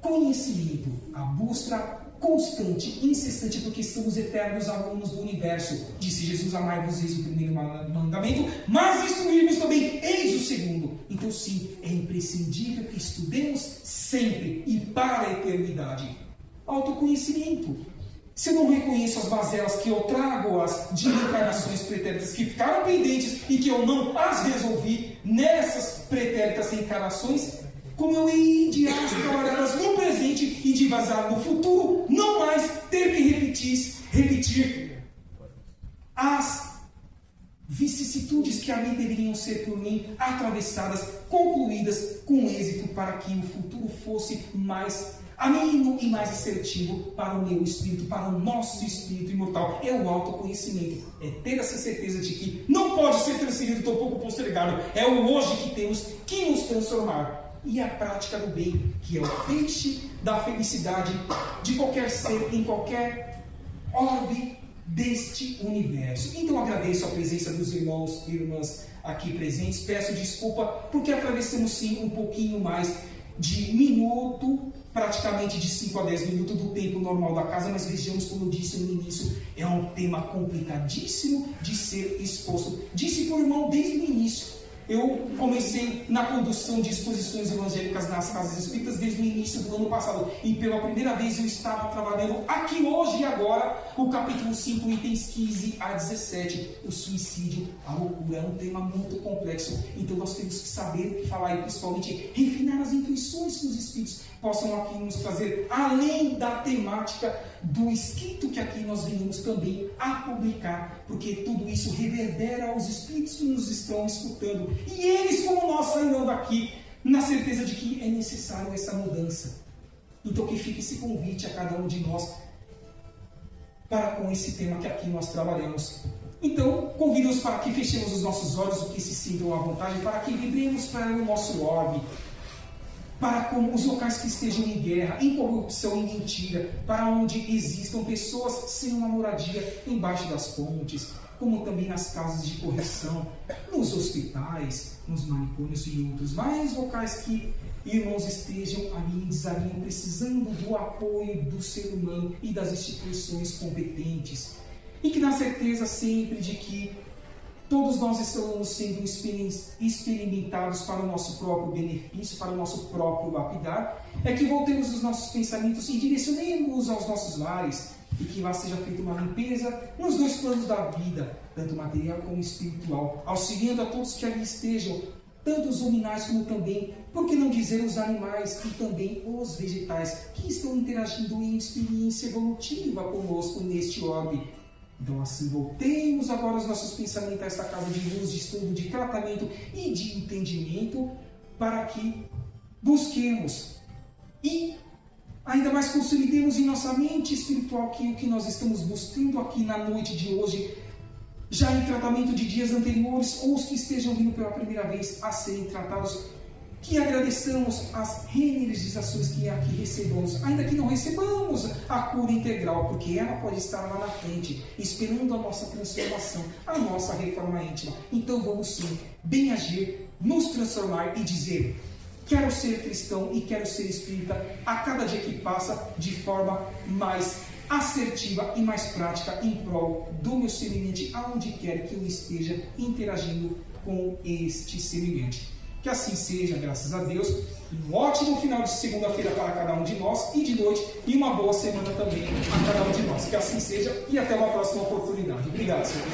conhecimento, a busca constante, incessante, porque estamos eternos alunos do universo. Disse Jesus: amai-vos, eis o primeiro mandamento, mas instruí-vos também, eis o segundo. Então sim, é imprescindível que estudemos sempre e para a eternidade. autoconhecimento. Se eu não reconheço as mazelas que eu trago, as de encarnações pretéritas que ficaram pendentes e que eu não as resolvi nessas pretéritas encarnações, como eu hei de trabalhá-las no presente e de vazar no futuro, não mais ter que repetir as vicissitudes que ali deveriam ser por mim atravessadas, concluídas com êxito, para que o futuro fosse mais ameno e mais assertivo para o meu espírito, para o nosso espírito imortal. É o autoconhecimento, é ter essa certeza de que não pode ser transferido, tampouco postergado. É o hoje que temos que nos transformar. E a prática do bem, que é o peixe da felicidade de qualquer ser, em qualquer orbe deste universo. Então agradeço a presença dos irmãos e irmãs aqui presentes. Peço desculpa porque atravessamos sim um pouquinho mais de minuto, praticamente de 5 a 10 minutos do tempo normal da casa, mas vejamos, como eu disse no início, é um tema complicadíssimo de ser exposto. Disse para o irmão desde o início. Eu comecei na condução de exposições evangélicas nas casas espíritas desde o início do ano passado. E pela primeira vez eu estava trabalhando aqui hoje e agora o capítulo 5, itens 15 a 17. O suicídio, a loucura, é um tema muito complexo. Então nós temos que saber o que falar e principalmente refinar as intuições que os espíritos possam aqui nos trazer, além da temática do escrito que aqui nós venhamos também a publicar, porque tudo isso reverbera aos espíritos que nos estão escutando, e eles, como nós, sairão daqui na certeza de que é necessário essa mudança. Então que fique esse convite a cada um de nós para com esse tema que aqui nós trabalhamos. Então, convido-os para que fechemos os nossos olhos, o que se sintam à vontade, para que vibremos para o nosso orbe, para como os locais que estejam em guerra, em corrupção e mentira, para onde existam pessoas sem uma moradia embaixo das pontes, como também nas casas de correção, nos hospitais, nos manicômios e outros mais locais que irmãos estejam ali em desalinho, precisando do apoio do ser humano e das instituições competentes. E que na certeza sempre de que todos nós estamos sendo experimentados para o nosso próprio benefício, para o nosso próprio lapidar, é que voltemos os nossos pensamentos e direcionemos aos nossos lares, e que lá seja feita uma limpeza nos dois planos da vida, tanto material como espiritual, auxiliando a todos que ali estejam, tanto os luminais como também, por que não dizer os animais e também os vegetais, que estão interagindo em experiência evolutiva conosco neste orbe. Então assim voltemos agora os nossos pensamentos a esta casa de luz, de estudo, de tratamento e de entendimento, para que busquemos e ainda mais consolidemos em nossa mente espiritual que o que nós estamos buscando aqui na noite de hoje, já em tratamento de dias anteriores, ou os que estejam vindo pela primeira vez a serem tratados, que agradeçamos as reenergizações que aqui recebamos, ainda que não recebamos a cura integral, porque ela pode estar lá na frente, esperando a nossa transformação, a nossa reforma íntima. Então vamos sim, bem agir, nos transformar e dizer: quero ser cristão e quero ser espírita a cada dia que passa, de forma mais assertiva e mais prática em prol do meu semelhante, aonde quer que eu esteja interagindo com este semelhante. Que assim seja, graças a Deus. Um ótimo final de segunda-feira para cada um de nós e de noite, e uma boa semana também a cada um de nós. Que assim seja e até uma próxima oportunidade. Obrigado, senhor.